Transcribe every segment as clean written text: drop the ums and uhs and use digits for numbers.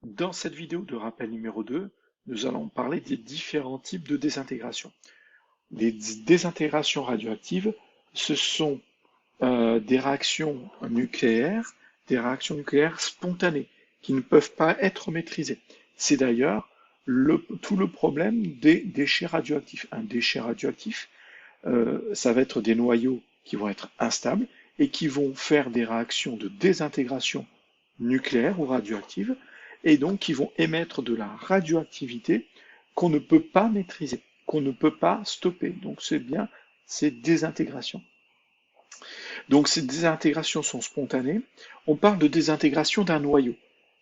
Dans cette vidéo de rappel numéro 2, nous allons parler des différents types de désintégration. Les désintégrations radioactives, ce sont des réactions nucléaires spontanées, qui ne peuvent pas être maîtrisées. C'est d'ailleurs tout le problème des déchets radioactifs. Un déchet radioactif, ça va être des noyaux qui vont être instables et qui vont faire des réactions de désintégration nucléaire ou radioactive, et donc qui vont émettre de la radioactivité qu'on ne peut pas maîtriser, qu'on ne peut pas stopper. Donc c'est bien ces désintégrations. Donc ces désintégrations sont spontanées. On parle de désintégration d'un noyau.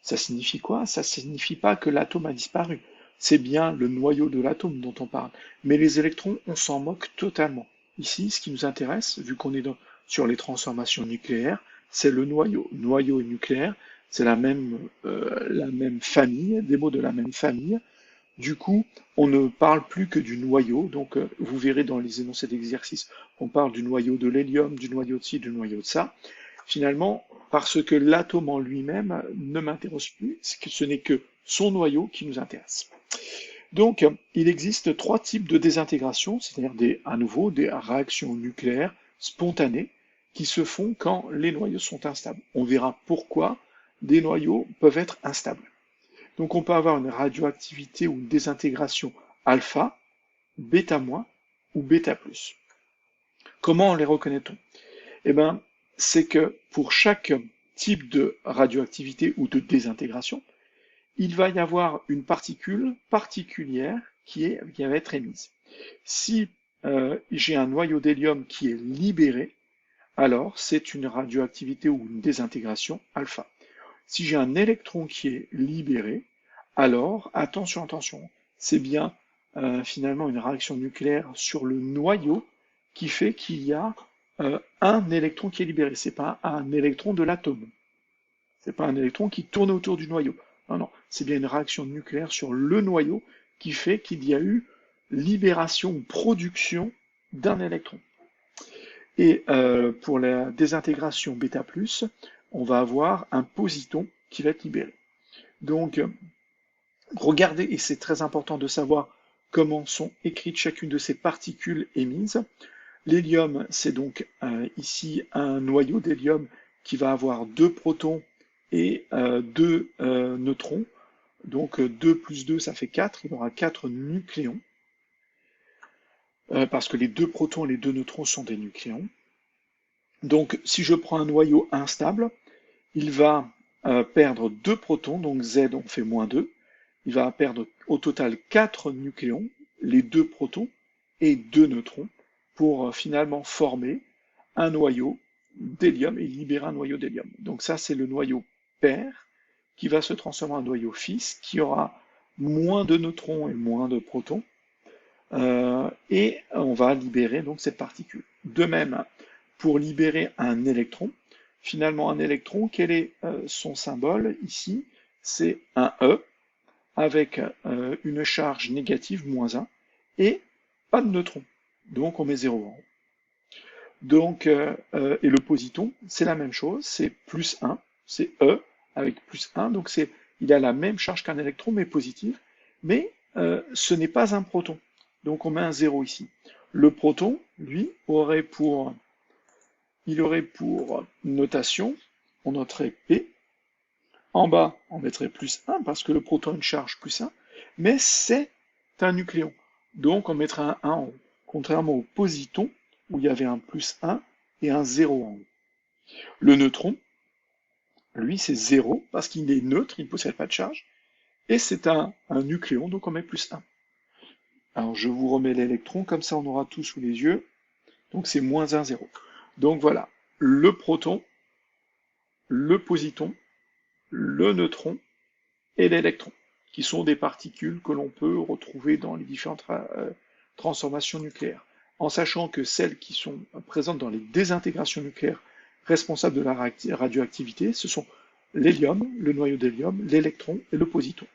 Ça signifie quoi? Ça signifie pas que l'atome a disparu. C'est bien le noyau de l'atome dont on parle. Mais les électrons, on s'en moque totalement. Ici, ce qui nous intéresse, vu qu'on est sur les transformations nucléaires, c'est le noyau. Noyau et nucléaire, c'est la même famille, des mots de la même famille. Du coup, on ne parle plus que du noyau. Donc, vous verrez dans les énoncés d'exercice, on parle du noyau de l'hélium, du noyau de ci, du noyau de ça. Finalement, parce que l'atome en lui-même ne m'intéresse plus, ce n'est que son noyau qui nous intéresse. Donc, il existe trois types de désintégration, c'est-à-dire à nouveau des réactions nucléaires spontanées qui se font quand les noyaux sont instables. On verra pourquoi des noyaux peuvent être instables. Donc, on peut avoir une radioactivité ou une désintégration alpha, bêta- ou bêta+. Comment les reconnaît-on? Eh bien, c'est que pour chaque type de radioactivité ou de désintégration, il va y avoir une particule particulière qui va être émise. Si j'ai un noyau d'hélium qui est libéré, alors c'est une radioactivité ou une désintégration alpha. Si j'ai un électron qui est libéré, alors attention, c'est bien finalement une réaction nucléaire sur le noyau qui fait qu'il y a un électron qui est libéré. C'est pas un électron de l'atome. C'est pas un électron qui tourne autour du noyau. Non, c'est bien une réaction nucléaire sur le noyau qui fait qu'il y a eu libération ou production d'un électron. Et pour la désintégration bêta+, on va avoir un positon qui va être libéré. Donc, regardez, et c'est très important de savoir comment sont écrites chacune de ces particules émises. L'hélium, c'est donc ici un noyau d'hélium qui va avoir 2 protons et 2 neutrons. Donc 2 plus 2, ça fait 4. Il aura 4 nucléons. Parce que les 2 protons et les 2 neutrons sont des nucléons. Donc si je prends un noyau instable, il va perdre 2 protons, donc Z on fait moins 2. Il va perdre au total 4 nucléons, les 2 protons et 2 neutrons, pour finalement former un noyau d'hélium et libérer un noyau d'hélium. Donc ça, c'est le noyau père qui va se transformer en noyau fils qui aura moins de neutrons et moins de protons. Et on va libérer donc cette particule. De même, pour libérer un électron, finalement un électron, quel est son symbole ici? C'est un E avec une charge négative, moins 1, et pas de neutrons. Donc on met 0 en haut. Donc, et le positon, c'est la même chose, c'est plus 1, c'est E avec plus 1, donc il a la même charge qu'un électron, mais positive, mais ce n'est pas un proton. Donc on met un 0 ici. Le proton, lui, il aurait pour notation, on noterait P. En bas, on mettrait plus 1 parce que le proton a une charge plus 1, mais c'est un nucléon. Donc on mettrait un 1 en haut. Contrairement au positon, où il y avait un plus 1 et un 0 en haut. Le neutron, lui, c'est 0 parce qu'il est neutre, il ne possède pas de charge, et c'est un nucléon, donc on met plus 1. Alors je vous remets l'électron, comme ça on aura tout sous les yeux. Donc c'est moins 1, 0. Donc voilà, le proton, le positon, le neutron et l'électron, qui sont des particules que l'on peut retrouver dans les différentes transformations nucléaires. En sachant que celles qui sont présentes dans les désintégrations nucléaires responsables de la radioactivité, ce sont l'hélium, le noyau d'hélium, l'électron et le positon.